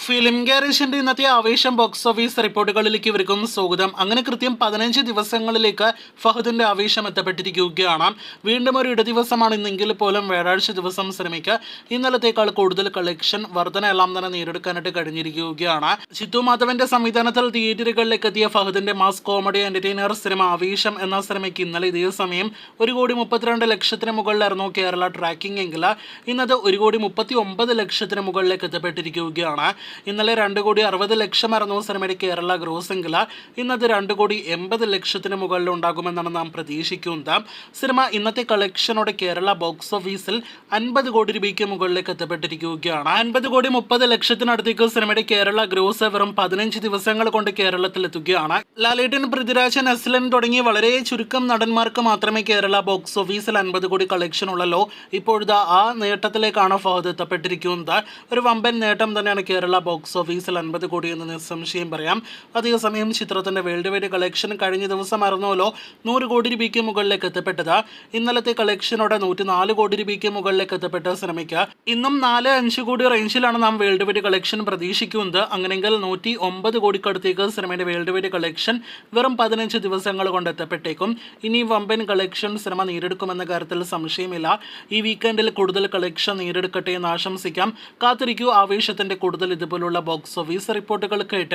Film ഗാരേജിന്റെ ഇന്നത്തെ ആവേശം box office റിപ്പോർട്ടുകളിലേക്ക് ഇവർക്കും സ്വാഗതം. അങ്ങനെ കൃത്യം 15 ദിവസങ്ങളിലേക്ക് ഫഹദിന്റെ ആവേശം എത്തപ്പെട്ടിരിക്കുകയാണ്. വീണ്ടും ഒരു ഇടദിവസമാണ് ഇന്നെങ്കിൽ പോലും വ്യാഴാഴ്ച ദിവസം സിനിമയ്ക്ക് ഇന്നലത്തേക്കാൾ കൂടുതൽ കളക്ഷൻ വർധന എല്ലാം തന്നെ നേടിയെടുക്കാനായിട്ട് കഴിഞ്ഞിരിക്കുകയാണ്. ചിത്തു മാധവന്റെ സംവിധാനത്തിൽ തിയേറ്ററുകളിലേക്ക് എത്തിയ ഫഹദിന്റെ മാസ് കോമഡി എന്റർടൈനർ സിനിമ ആവേശം എന്ന സിനിമയ്ക്ക് ഇന്നലെ ഇതേ സമയം 1,32,00,000 മുകളിലായിരുന്നു കേരള ട്രാക്കിംഗ് എങ്കിൽ ഇന്നത് 1,39 ലക്ഷത്തിന് മുകളിലേക്ക് എത്തപ്പെട്ടിരിക്കുകയാണ്. ഇന്നലെ 2,60,00,000 സിനിമയുടെ കേരള ഗ്രോസെങ്കിൽ ഇന്നത് 2,80,00,000 മുകളിൽ ഉണ്ടാകുമെന്നാണ് നാം പ്രതീക്ഷിക്കുന്നത്. സിനിമ ഇന്നത്തെ കളക്ഷനോടെ കേരള ബോക്സ് ഓഫീസിൽ 50 കോടി രൂപയ്ക്ക് മുകളിലേക്ക് എത്തപ്പെട്ടിരിക്കുകയാണ്. 50,30,00,000 സിനിമയുടെ കേരള ഗ്രോസ് വെറും 15 ദിവസങ്ങൾ കൊണ്ട് കേരളത്തിൽ എത്തുകയാണ്. ലാലേട്ടൻ, പൃഥ്വിരാജൻ, അസ്ലൻ തുടങ്ങി വളരെ ചുരുക്കം നടന്മാർക്ക് മാത്രമേ കേരള ബോക്സ് ഓഫീസിൽ 50 കോടി കളക്ഷൻ ഉള്ളല്ലോ. ഇപ്പോഴത്തെ ആ നേട്ടത്തിലേക്കാണ് ഫഹദ് എത്തപ്പെട്ടിരിക്കുന്നത്. ഒരു വമ്പൻ നേട്ടം തന്നെയാണ് കേരള ബോക്സ് ഓഫീസിൽ 50 കോടി എന്ന് നിസ്സംശയം പറയാം. അതേസമയം ചിത്രത്തിന്റെ വേൾഡ് വൈഡ് കളക്ഷൻ കഴിഞ്ഞ ദിവസമായിരുന്നല്ലോ 100 കോടി രൂപയ്ക്ക് മുകളിലേക്ക് എത്തപ്പെട്ടത്. ഇന്നലത്തെ കളക്ഷനോടെ 104 കോടി രൂപയ്ക്ക് മുകളിലേക്ക് എത്തപ്പെട്ട സിനിമയ്ക്ക് ഇന്നും 4-5 കോടി റേഞ്ചിലാണ് നാം വേൾഡ് വൈഡ് കളക്ഷൻ പ്രതീക്ഷിക്കുന്നത്. അങ്ങനെയെങ്കിൽ 109 കോടിക്കടുത്തേക്ക് സിനിമയുടെ വേൾഡ് വൈഡ് കളക്ഷൻ വെറും 15 ദിവസങ്ങൾ കൊണ്ട് എത്തപ്പെട്ടേക്കും. ഇനി വമ്പൻ കളക്ഷൻ സിനിമ നേടിയെടുക്കുമെന്ന കാര്യത്തിൽ സംശയമില്ല. ഈ വീക്കെൻഡിൽ കൂടുതൽ കളക്ഷൻ നേടിയെടുക്കട്ടെ എന്ന് ആശംസിക്കാം. കാത്തിരിക്കൂ ആവേശത്തിന്റെ കൂടുതൽ ഇതുപോലുള്ള ബോക്സ് ഓഫീസ് റിപ്പോർട്ടുകൾ കേട്ട്.